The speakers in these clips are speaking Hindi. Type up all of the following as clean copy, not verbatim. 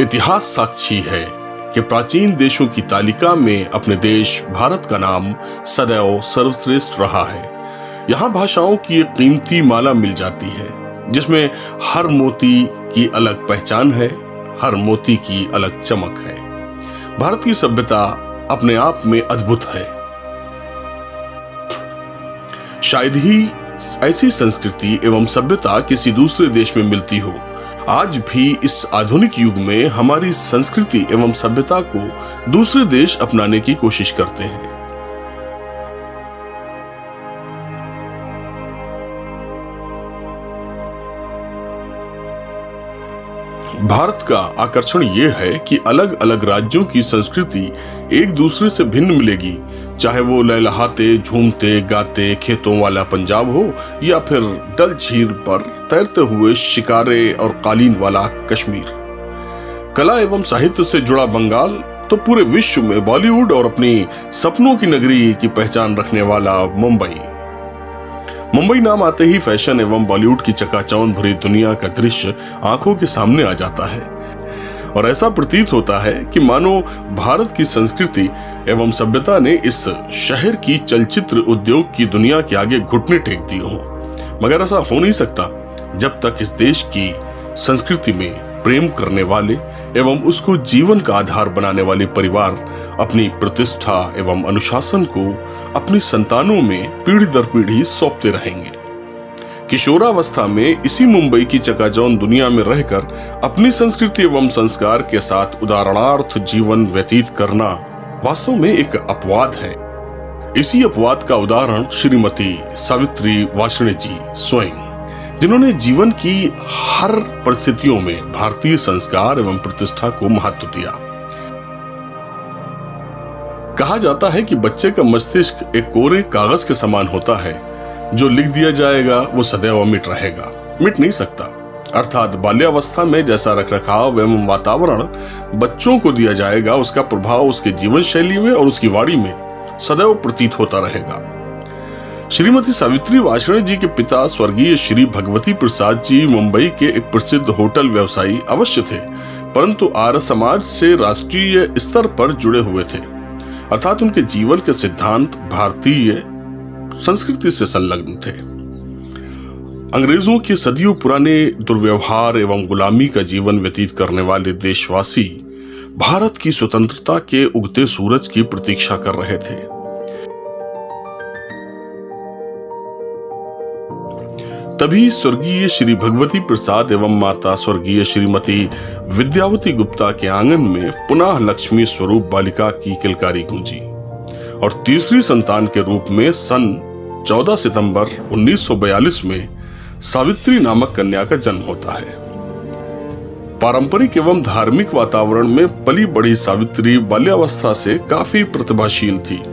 इतिहास साक्षी है कि प्राचीन देशों की तालिका में अपने देश भारत का नाम सदैव सर्वश्रेष्ठ रहा है। यहाँ भाषाओं की एक कीमती माला मिल जाती है जिसमें हर मोती की अलग पहचान है, हर मोती की अलग चमक है। भारत की सभ्यता अपने आप में अद्भुत है। शायद ही ऐसी संस्कृति एवं सभ्यता किसी दूसरे देश में मिलती हो। आज भी इस आधुनिक युग में हमारी संस्कृति एवं सभ्यता को दूसरे देश अपनाने की कोशिश करते हैं। भारत का आकर्षण यह है कि अलग अलग राज्यों की संस्कृति एक दूसरे से भिन्न मिलेगी, चाहे वो लहलहाते, झूमते, गाते खेतों वाला पंजाब हो या फिर डल झील पर तैरते हुए शिकारे और कालीन वाला कश्मीर। कला एवं साहित्य से जुड़ा बंगाल तो पूरे विश्व में बॉलीवुड और अपनी सपनों की नगरी की पहचान रखने वाला मुंबई नाम आते ही फैशन एवं बॉलीवुड की चकाचौंध भरी दुनिया का दृश्य आंखों के सामने आ जाता है और ऐसा प्रतीत होता है कि मानो भारत की संस्कृति एवं सभ्यता ने इस शहर की चलचित्र उद्योग की दुनिया के आगे घुटने टेक दिए हों। मगर ऐसा हो नहीं सकता जब तक इस देश की संस्कृति में प्रेम करने वाले एवं उसको जीवन का आधार बनाने वाले परिवार अपनी प्रतिष्ठा एवं अनुशासन को अपनी संतानों में पीढ़ी दर पीढ़ी सौंपते रहेंगे। किशोरावस्था में इसी मुंबई की चकाचौंध दुनिया में रहकर अपनी संस्कृति एवं संस्कार के साथ उदाहरणार्थ जीवन व्यतीत करना वास्तव में एक अपवाद है। इसी अपवाद का उदाहरण श्रीमती सावित्री वार्ष्णेय जी स्वयं, जिन्होंने जीवन की हर परिस्थितियों में भारतीय संस्कार एवं प्रतिष्ठा को महत्व दिया। कहा जाता है कि बच्चे का मस्तिष्क एक कोरे कागज के समान होता है, जो लिख दिया जाएगा वो सदैव अमिट रहेगा, मिट नहीं सकता। अर्थात बाल्यावस्था में जैसा रखरखाव एवं वातावरण बच्चों को दिया जाएगा, उसका प्रभाव उसके जीवन शैली में और उसकी वाणी में सदैव प्रतीत होता रहेगा। श्रीमती सावित्री वार्ष्णेय जी के पिता स्वर्गीय श्री भगवती प्रसाद जी मुंबई के एक प्रसिद्ध होटल व्यवसायी अवश्य थे, परंतु आर्य समाज से राष्ट्रीय स्तर पर जुड़े हुए थे। अर्थात उनके जीवन के सिद्धांत भारतीय संस्कृति से संलग्न थे। अंग्रेजों के सदियों पुराने दुर्व्यवहार एवं गुलामी का जीवन व्यतीत करने वाले देशवासी भारत की स्वतंत्रता के उगते सूरज की प्रतीक्षा कर रहे थे। तभी स्वर्गीय श्री भगवती प्रसाद एवं माता स्वर्गीय श्रीमती विद्यावती गुप्ता के आंगन में पुनः लक्ष्मी स्वरूप बालिका की किलकारी गूंजी और तीसरी संतान के रूप में सन 14 सितंबर 1942 में सावित्री नामक कन्या का जन्म होता है। पारंपरिक एवं धार्मिक वातावरण में पली बढ़ी सावित्री बाल्यावस्था से काफी प्रतिभाशील थी।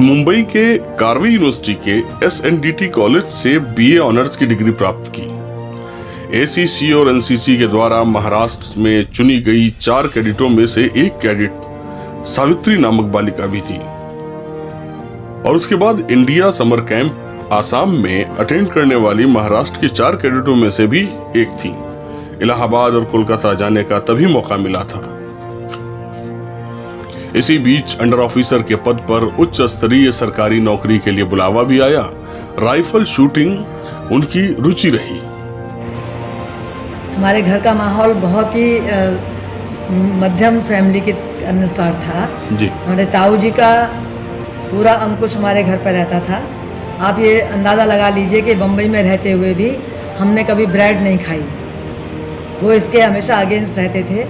मुंबई के कार्वे यूनिवर्सिटी के SNDT कॉलेज से BA ऑनर्स की डिग्री प्राप्त की। ACC और NCC के द्वारा महाराष्ट्र में चुनी गई 4 कैडेटों में से एक कैडेट सावित्री नामक बालिका भी थी और उसके बाद इंडिया समर कैंप आसाम में अटेंड करने वाली महाराष्ट्र के 4 कैडेटों में से भी एक थी। इलाहाबाद और कोलकाता जाने का तभी मौका मिला था। इसी बीच अंडर ऑफिसर के पद पर उच्च स्तरीय सरकारी नौकरी के लिए बुलावा भी आया। राइफल शूटिंग उनकी रुचि रही। हमारे घर का माहौल बहुत ही मध्यम फैमिली के अनुसार था जी। हमारे ताऊ जी का पूरा अंकुश हमारे घर पर रहता था। आप ये अंदाज़ा लगा लीजिए कि बम्बई में रहते हुए भी हमने कभी ब्रेड नहीं खाई। वो इसके हमेशा अगेंस्ट रहते थे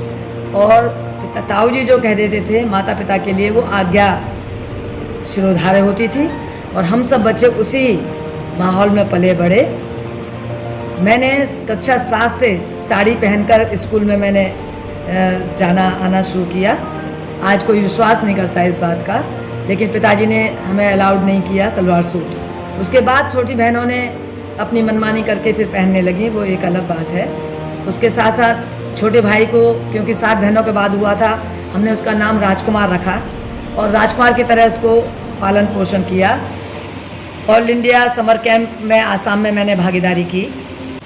और ताऊ जी जो कह देते थे माता पिता के लिए वो आज्ञा शिरोधार्य होती थी और हम सब बच्चे उसी माहौल में पले बढ़े। मैंने कक्षा 7 से साड़ी पहनकर स्कूल में मैंने जाना आना शुरू किया। आज कोई विश्वास नहीं करता इस बात का, लेकिन पिताजी ने हमें अलाउड नहीं किया सलवार सूट। उसके बाद छोटी बहनों ने अपनी मनमानी करके फिर पहनने लगी, वो एक अलग बात है। उसके साथ साथ छोटे भाई को, क्योंकि 7 बहनों के बाद हुआ था, हमने उसका नाम राजकुमार रखा और राजकुमार की तरह उसको पालन पोषण किया। ऑल इंडिया समर कैंप में आसाम में मैंने भागीदारी की।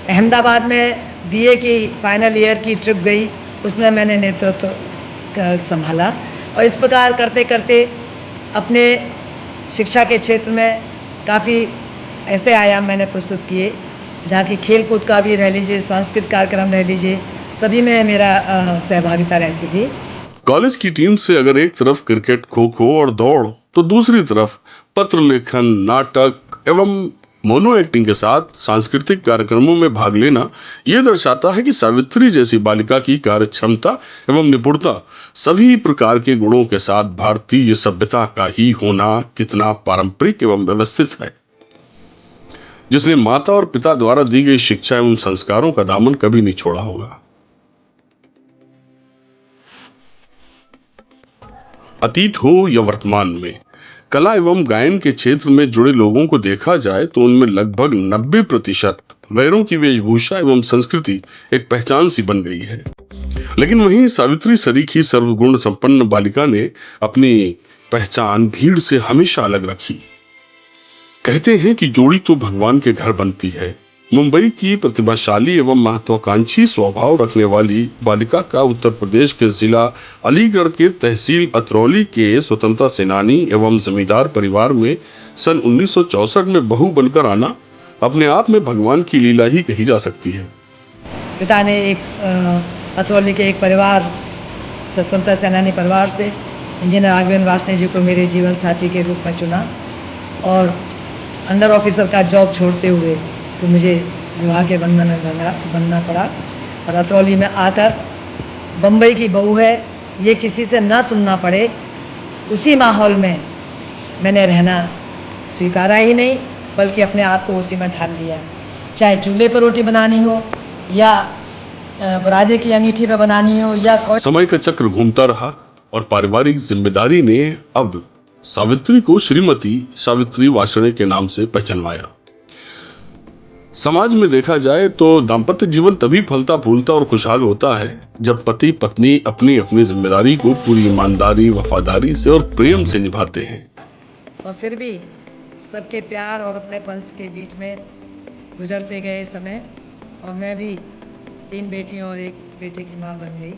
अहमदाबाद में बीए की फाइनल ईयर की ट्रिप गई, उसमें मैंने नेतृत्व संभाला और इस प्रकार करते करते अपने शिक्षा के क्षेत्र में काफ़ी ऐसे आयाम मैंने प्रस्तुत किए जहाँ की खेल कूद का भी रह लीजिए, सांस्कृतिक कार्यक्रम रह लीजिए, सभी में मेरा सहभागिता रहती थी। कॉलेज की टीम से अगर एक तरफ क्रिकेट, खो खो और दौड़, तो दूसरी तरफ पत्र लेखन, नाटक एवं मोनो एक्टिंग के साथ सांस्कृतिक कार्यक्रमों में भाग लेना यह दर्शाता है कि सावित्री जैसी बालिका की कार्य क्षमता एवं निपुणता सभी प्रकार के गुणों के साथ भारतीय सभ्यता का ही होना कितना पारंपरिक एवं व्यवस्थित है, जिसने माता और पिता द्वारा दी गई शिक्षा एवं संस्कारों का दामन कभी नहीं छोड़ा होगा। अतीत हो या वर्तमान में, कला एवं गायन के क्षेत्र में जुड़े लोगों को देखा जाए तो उनमें लगभग 90% गैरों की वेशभूषा एवं संस्कृति एक पहचान सी बन गई है। लेकिन वहीं सावित्री सरीखी सर्वगुण संपन्न बालिका ने अपनी पहचान भीड़ से हमेशा अलग रखी। कहते हैं कि जोड़ी तो भगवान के घर बनती है। मुंबई की प्रतिभाशाली एवं महत्वाकांक्षी स्वभाव रखने वाली बालिका का उत्तर प्रदेश के जिला अलीगढ़ के तहसील अतरौली के स्वतंत्रता सेनानी एवं जमींदार परिवार में सन 1964 में बहू बनकर आना अपने आप में भगवान की लीला ही कही जा सकती है। पिता ने एक अतरौली के एक परिवार, स्वतंत्रता सेनानी परिवार से इंजीनियर राघवेंद्र वासने जी को मेरे जीवन साथी के रूप में चुना और अंडर ऑफिसर का जॉब छोड़ते हुए तो मुझे विवाह के बंधन में बनना पड़ा और अतरौली में आकर बम्बई की बहू है ये किसी से ना सुनना पड़े, उसी माहौल में मैंने रहना स्वीकारा ही नहीं बल्कि अपने आप को उसी में ढाल लिया। चाहे चूल्हे पर रोटी बनानी हो या बरादे की अंगीठी पे बनानी हो या समय का चक्र घूमता रहा और पारिवारिक जिम्मेदारी ने अब सावित्री को श्रीमती सावित्री वार्ष्णेय के नाम से पहचानवाया। समाज में देखा जाए तो दाम्पत्य जीवन तभी फलता फूलता और खुशहाल होता है जब पति पत्नी अपनी अपनी जिम्मेदारी को पूरी ईमानदारी, वफादारी से और प्रेम से निभाते हैं। और फिर भी सबके प्यार और अपनेपन के बीच में गुजरते गए समय और मैं भी 3 बेटियों और 1 बेटे की माँ बन गई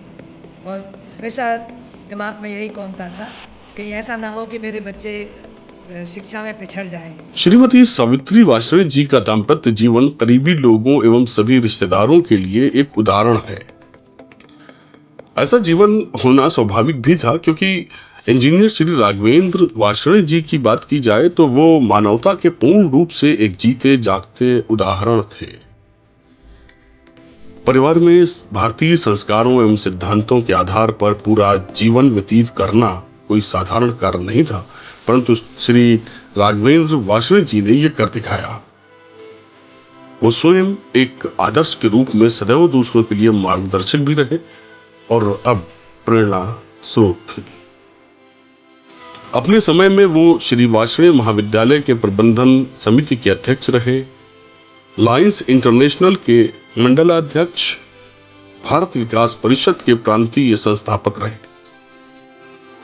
और हमेशा दिमाग में यही कौनता था कि ऐसा ना हो कि मेरे बच्चे शिक्षा में पिछड़ जाएं। श्रीमती सावित्री वार्ष्णेय जी का दाम्पत्य जीवन करीबी लोगों एवं सभी रिश्तेदारों के लिए एक उदाहरण है। ऐसा जीवन होना स्वाभाविक भी था क्योंकि इंजीनियर श्री राघवेंद्र वार्ष्णेय जी की बात की जाए तो वो मानवता के पूर्ण रूप से एक जीते जागते उदाहरण थे। परिवार में भारतीय संस्कारों एवं सिद्धांतों के आधार पर पूरा जीवन व्यतीत करना कोई साधारण कार्य नहीं था, परंतु श्री राघवेंद्र वार्ष्णेय जी ने यह कर दिखाया। वो स्वयं एक आदर्श के रूप में सदैव दूसरों के लिए मार्गदर्शक भी रहे और अब प्रेरणा स्रोत भी। अपने समय में वो श्री वार्ष्णेय महाविद्यालय के प्रबंधन समिति के अध्यक्ष रहे, लायंस इंटरनेशनल के मंडलाध्यक्ष, भारत विकास परिषद के प्रांतीय संस्थापक रहे।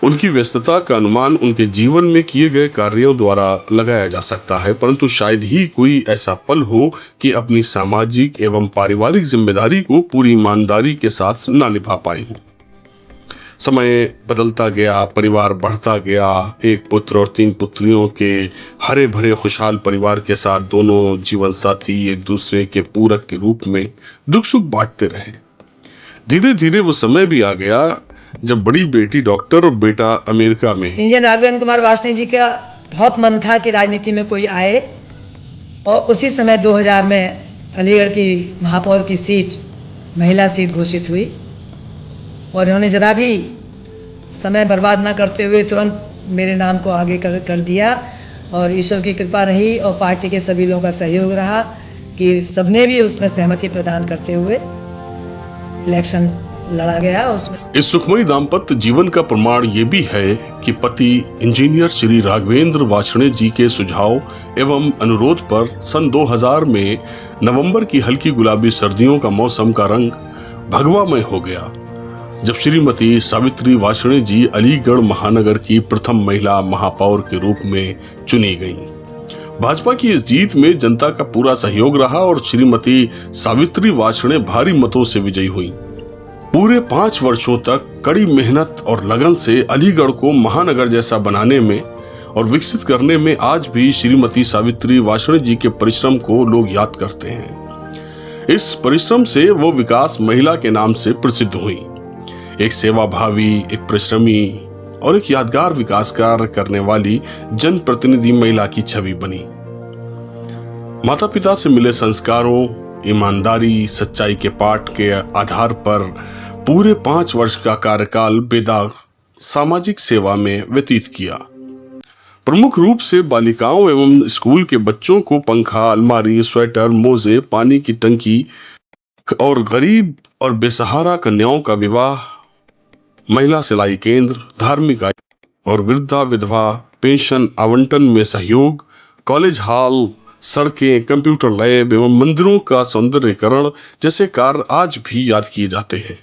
उनकी व्यस्तता का अनुमान उनके जीवन में किए गए कार्यों द्वारा लगाया जा सकता है, परंतु शायद ही कोई ऐसा पल हो कि अपनी सामाजिक एवं पारिवारिक जिम्मेदारी को पूरी ईमानदारी के साथ ना निभा पाए हो। समय बदलता गया, परिवार बढ़ता गया, 1 पुत्र और 3 पुत्रियों के हरे भरे खुशहाल परिवार के साथ दोनों जीवन साथी एक दूसरे के पूरक के रूप में दुख सुख बांटते रहे। धीरे धीरे वो समय भी आ गया जब बड़ी बेटी डॉक्टर और बेटा अमेरिका में। इंजीनियर राघवेंद्र कुमार वासने जी का बहुत मन था कि राजनीति में कोई आए और उसी समय 2000 में अलीगढ़ की महापौर की सीट महिला सीट घोषित हुई और इन्होंने जरा भी समय बर्बाद ना करते हुए तुरंत मेरे नाम को आगे कर दिया और ईश्वर की कृपा रही और पार्टी के सभी लोगों का सहयोग रहा कि सबने भी उसमें सहमति प्रदान करते हुए इलेक्शन लड़ा गया। उसमें इस सुखमयी दाम्पत्य जीवन का प्रमाण ये भी है कि पति इंजीनियर श्री राघवेंद्र वार्ष्णेय जी के सुझाव एवं अनुरोध पर सन 2000 में नवंबर की हल्की गुलाबी सर्दियों का मौसम का रंग भगवामय हो गया जब श्रीमती सावित्री वार्ष्णेय जी अलीगढ़ महानगर की प्रथम महिला महापौर के रूप में चुनी गईं। भाजपा की इस जीत में जनता का पूरा सहयोग रहा और श्रीमती सावित्री वार्ष्णेय भारी मतों से विजयी हुई। पूरे 5 वर्षों तक कड़ी मेहनत और लगन से अलीगढ़ को महानगर जैसा बनाने में और विकसित करने में आज भी श्रीमती सावित्री वार्ष्णेय जी के परिश्रम को लोग याद करते हैं। इस परिश्रम से वो विकास महिला के नाम से प्रसिद्ध हुई। एक सेवाभावी, एक परिश्रमी और एक यादगार विकास कार्य करने वाली जनप्रतिनिधि महिला की छवि बनी। माता पिता से मिले संस्कारों, ईमानदारी, सच्चाई के पाठ के आधार पर पूरे 5 वर्ष का कार्यकाल बेदाग सामाजिक सेवा में व्यतीत किया। प्रमुख रूप से बालिकाओं एवं स्कूल के बच्चों को पंखा, अलमारी, स्वेटर, मोजे, पानी की टंकी और गरीब और बेसहारा कन्याओं का विवाह, महिला सिलाई केंद्र, धार्मिक और वृद्धा विधवा पेंशन आवंटन में सहयोग, कॉलेज हॉल, सड़कें, कंप्यूटर लैब एवं मंदिरों का सौंदर्यीकरण जैसे कार्य आज भी याद किए जाते हैं।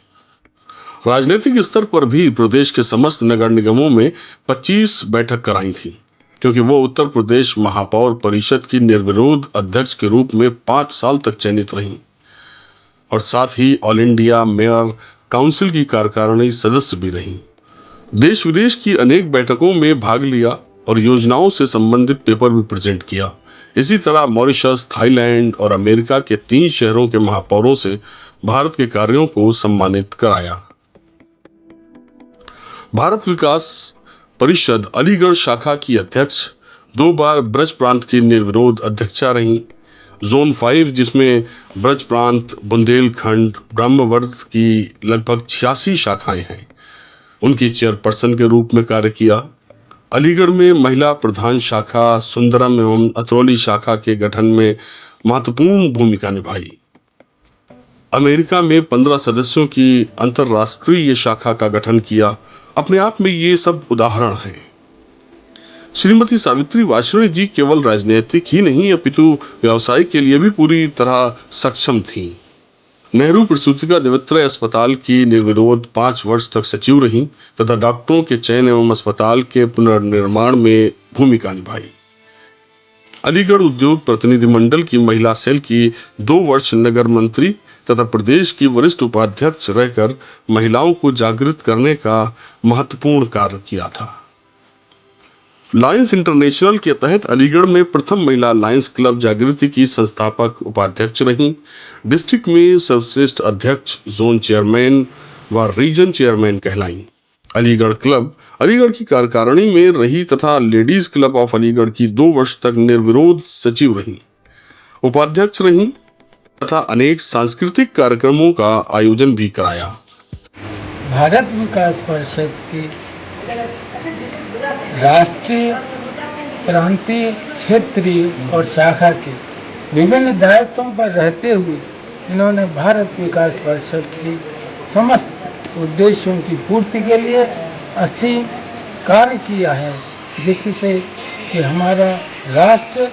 राजनीतिक स्तर पर भी प्रदेश के समस्त नगर निगमों में 25 बैठक कराई थी, क्योंकि वो उत्तर प्रदेश महापौर परिषद की निर्विरोध अध्यक्ष के रूप में 5 साल तक चयनित रहीं और साथ ही ऑल इंडिया मेयर काउंसिल की कार्यकारिणी सदस्य भी रहीं। देश विदेश की अनेक बैठकों में भाग लिया और योजनाओं से संबंधित पेपर भी प्रेजेंट किया। इसी तरह मॉरिशस, थाईलैंड और अमेरिका के 3 शहरों के महापौरों से भारत के कार्यों को सम्मानित कराया। भारत विकास परिषद अलीगढ़ शाखा की अध्यक्ष, 2 बार ब्रज प्रांत की निर्विरोध अध्यक्षा रहीं। जोन 5 जिसमें ब्रज प्रांत, बुंदेलखंड, ब्रह्मवर्त की लगभग 86 शाखाएं हैं, उनकी चेयरपर्सन के रूप में कार्य किया। अलीगढ़ में महिला प्रधान शाखा, सुंदरम एवं अतरौली शाखा के गठन में महत्वपूर्ण भूमिका निभाई। अमेरिका में 15 सदस्यों की अंतर्राष्ट्रीय शाखा का गठन किया। अपने आप में ये सब उदाहरण हैं। श्रीमती सावित्री वार्ष्णेय जी केवल राजनीतिक ही नहीं अपितु व्यवसाय के लिए भी पूरी तरह सक्षम थीं। नेहरू प्रसूतिका देवत्रय अस्पताल की निर्विरोध 5 वर्ष तक सचिव रहीं तथा डॉक्टरों के चयन एवं अस्पताल के पुनर्निर्माण में भूमिका निभाई। अलीगढ़ उद्योग प्रतिनिधिमंडल की महिला सेल की 2 वर्ष नगर मंत्री तथा प्रदेश की वरिष्ठ उपाध्यक्ष रहकर महिलाओं को जागृत करने का महत्वपूर्ण कार्य किया था। लायंस इंटरनेशनल के तहत अलीगढ़ में प्रथम महिला लायंस क्लब जागृति की संस्थापक उपाध्यक्ष रहीं। डिस्ट्रिक्ट में सर्वश्रेष्ठ अध्यक्ष, जोन चेयरमैन व रीजन चेयरमैन कहलाईं। अलीगढ़ क्लब अलीगढ़ की कार्यकारिणी में रही तथा लेडीज क्लब ऑफ अलीगढ़ की 2 वर्ष तक निर्विरोध सचिव रहीं, उपाध्यक्ष रहीं तथा अनेक सांस्कृतिक कार्यक्रमों का आयोजन भी कराया। भारत विकास परिषद की राष्ट्रीय, प्रांतीय, क्षेत्रीय और शाखा के विभिन्न दायित्वों पर रहते हुए इन्होंने भारत विकास परिषद की समस्त उद्देश्यों की पूर्ति के लिए असीम कार्य किया है, जिससे कि हमारा राष्ट्र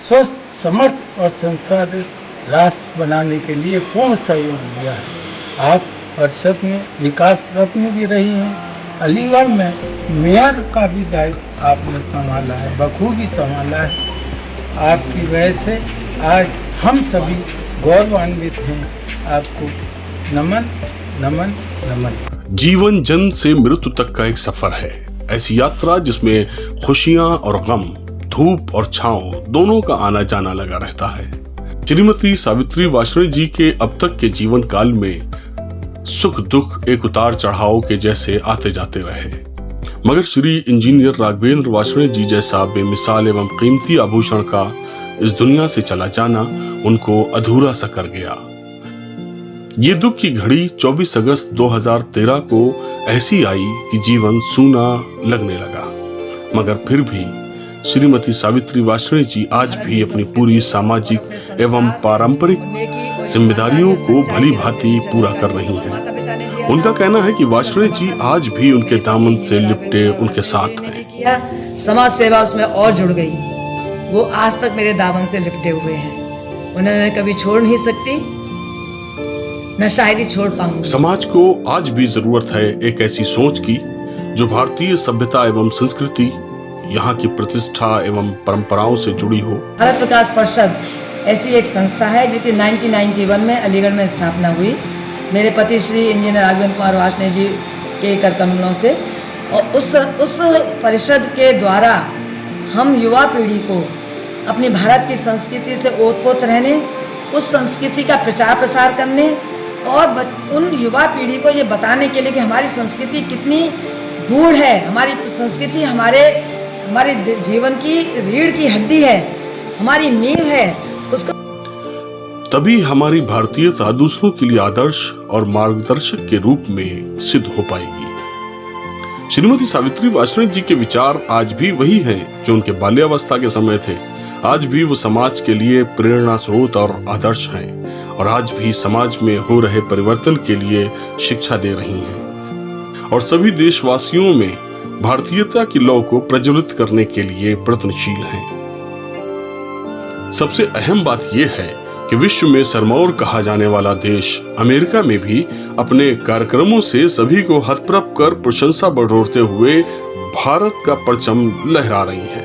स्वस्थ, समर्थ और संसाधित राष्ट्र बनाने के लिए पूर्ण सहयोग दिया है। आप परिषद में विकास रत्न भी रही हैं। अलीगढ़ में मेयर का भी दायित्व आपने संभाला है, बखूबी संभाला है। आपकी वजह से आज हम सभी गौरवान्वित हैं। आपको नमन, नमन, नमन। जीवन जन्म से मृत्यु तक का एक सफर है, ऐसी यात्रा जिसमें खुशियां और गम, धूप और छांव दोनों का आना जाना लगा रहता है। श्रीमती सावित्री वार्ष्णेय जी के अब तक के जीवन काल में सुख दुख एक उतार चढ़ाव के जैसे आते जाते रहे, मगर श्री इंजीनियर राघवेंद्र वार्ष्णेय जी जैसा बेमिसाल एवं कीमती आभूषण का इस दुनिया से चला जाना उनको अधूरा सा कर गया। ये दुख की घड़ी 24 अगस्त 2013 को ऐसी आई कि जीवन सूना लगने लगा, मगर फिर भी श्रीमती सावित्री वार्ष्णेय जी आज भी अपनी पूरी सामाजिक एवं पारंपरिक जिम्मेदारियों को भली भांति पूरा कर रही हैं। उनका कहना है कि वार्ष्णेय जी आज भी उनके दामन से लिपटे उनके साथ हैं। समाज सेवा उसमें और जुड़ गई, वो आज तक मेरे दामन से लिपटे हुए हैं। उन्हें कभी छोड़ नहीं सकती, न शायद ही छोड़ पाऊंगी। समाज को आज भी जरूरत है एक ऐसी सोच की जो भारतीय सभ्यता एवं संस्कृति यहाँ की प्रतिष्ठा एवं परंपराओं से जुड़ी हो। भारत विकास परिषद ऐसी एक संस्था है जिसकी 1991 में अलीगढ़ में स्थापना हुई मेरे पति श्री इंजीनियर राघवेंद्र कुमार वार्ष्णेय जी के कर कमलों से। और उस परिषद के द्वारा हम युवा पीढ़ी को अपनी भारत की संस्कृति से ओतप्रोत रहने, उस संस्कृति का प्रचार प्रसार करने और उन युवा पीढ़ी को ये बताने के लिए कि हमारी संस्कृति कितनी गूढ़ है, हमारी संस्कृति हमारे जीवन की रीढ़ की हड्डी है, हमारी नींव है, उसको तभी हमारी भारतीयता दूसरों के लिए आदर्श और मार्गदर्शक के रूप में सिद्ध हो पाएगी। श्रीमती सावित्री वार्ष्णेय जी के विचार आज भी वही हैं जो उनके बाल्यावस्था के समय थे। आज भी वो समाज के लिए प्रेरणा स्रोत और आदर्श हैं और आज भी समाज में हो रहे परिवर्तन के लिए शिक्षा दे रही हैं और सभी देशवासियों में भारतीयता की लौ को प्रज्वलित करने के लिए प्रयत्नशील हैं। सबसे अहम बात यह है कि विश्व में सरमौर कहा जाने वाला देश अमेरिका में भी अपने कार्यक्रमों से सभी को हतप्रभ कर प्रशंसा बटोरते हुए भारत का परचम लहरा रही है।